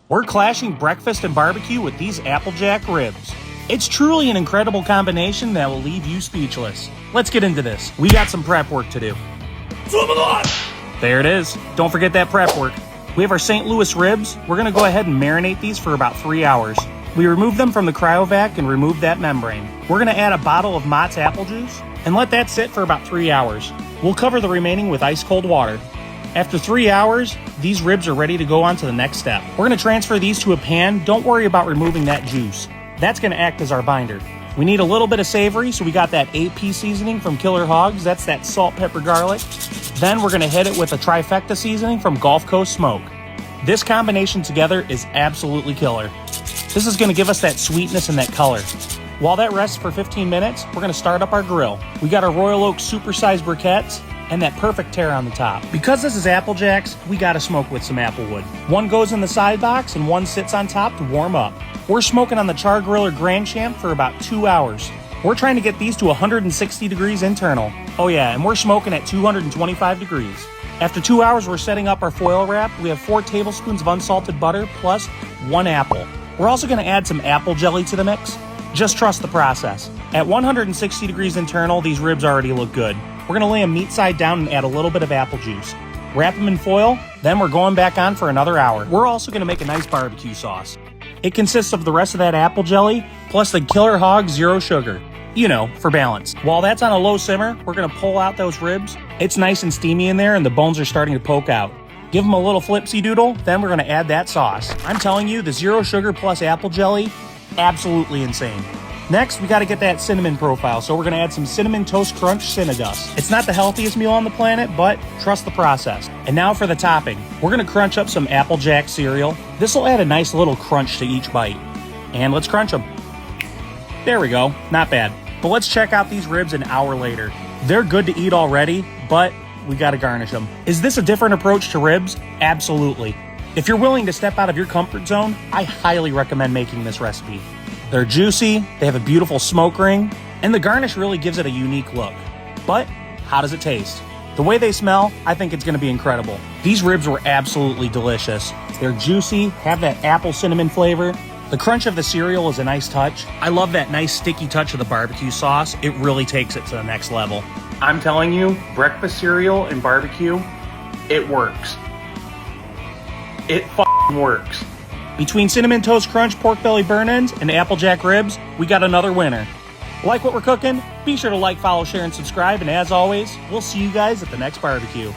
We're clashing breakfast and barbecue with these Applejack ribs. It's truly an incredible combination that will leave you speechless. Let's get into this. We got some prep work to do. There it is. Don't forget that prep work. We have our St. Louis ribs. We're gonna go ahead and marinate these for about 3 hours. We remove them from the cryovac and remove that membrane. We're gonna add a bottle of Mott's apple juice and let that sit for about 3 hours. We'll cover the remaining with ice cold water. After 3 hours, these ribs are ready to go on to the next step. We're gonna transfer these to a pan. Don't worry about removing that juice. That's gonna act as our binder. We need a little bit of savory, so we got that 8P seasoning from Killer Hogs. That's that salt, pepper, garlic. Then we're gonna hit it with a trifecta seasoning from Gulf Coast Smoke. This combination together is absolutely killer. This is gonna give us that sweetness and that color. While that rests for 15 minutes, we're gonna start up our grill. We got our Royal Oak supersized briquettes and that perfect tear on the top. Because this is Applejacks, we gotta smoke with some apple wood. One goes in the side box and one sits on top to warm up. We're smoking on the Char Griller Grand Champ for about 2 hours. We're trying to get these to 160 degrees internal. Oh yeah, and we're smoking at 225 degrees. After 2 hours, we're setting up our foil wrap. We have 4 tablespoons of unsalted butter plus 1 apple. We're also gonna add some apple jelly to the mix. Just trust the process. At 160 degrees internal, these ribs already look good. We're gonna lay them meat side down and add a little bit of apple juice. Wrap them in foil, then we're going back on for another hour. We're also gonna make a nice barbecue sauce. It consists of the rest of that apple jelly, plus the Killer Hog Zero Sugar. You know, for balance. While that's on a low simmer, we're gonna pull out those ribs. It's nice and steamy in there and the bones are starting to poke out. Give them a little flipsy doodle, then we're gonna add that sauce. I'm telling you, the Zero Sugar plus apple jelly, absolutely insane. Next, we gotta get that cinnamon profile, so we're gonna add some Cinnamon Toast Crunch Cinnadust. It's not the healthiest meal on the planet, but trust the process. And now for the topping. We're gonna crunch up some Applejack cereal. This will add a nice little crunch to each bite. And let's crunch them. There we go, not bad. But let's check out these ribs an hour later. They're good to eat already, but we gotta garnish them. Is this a different approach to ribs? Absolutely. If you're willing to step out of your comfort zone, I highly recommend making this recipe. They're juicy, they have a beautiful smoke ring, and the garnish really gives it a unique look. But how does it taste? The way they smell, I think it's gonna be incredible. These ribs were absolutely delicious. They're juicy, have that apple cinnamon flavor. The crunch of the cereal is a nice touch. I love that nice sticky touch of the barbecue sauce. It really takes it to the next level. I'm telling you, breakfast cereal and barbecue, it works. It f***ing works. Between Cinnamon Toast Crunch pork belly burn-ins and Applejack ribs, we got another winner. Like what we're cooking? Be sure to like, follow, share, and subscribe. And as always, we'll see you guys at the next barbecue.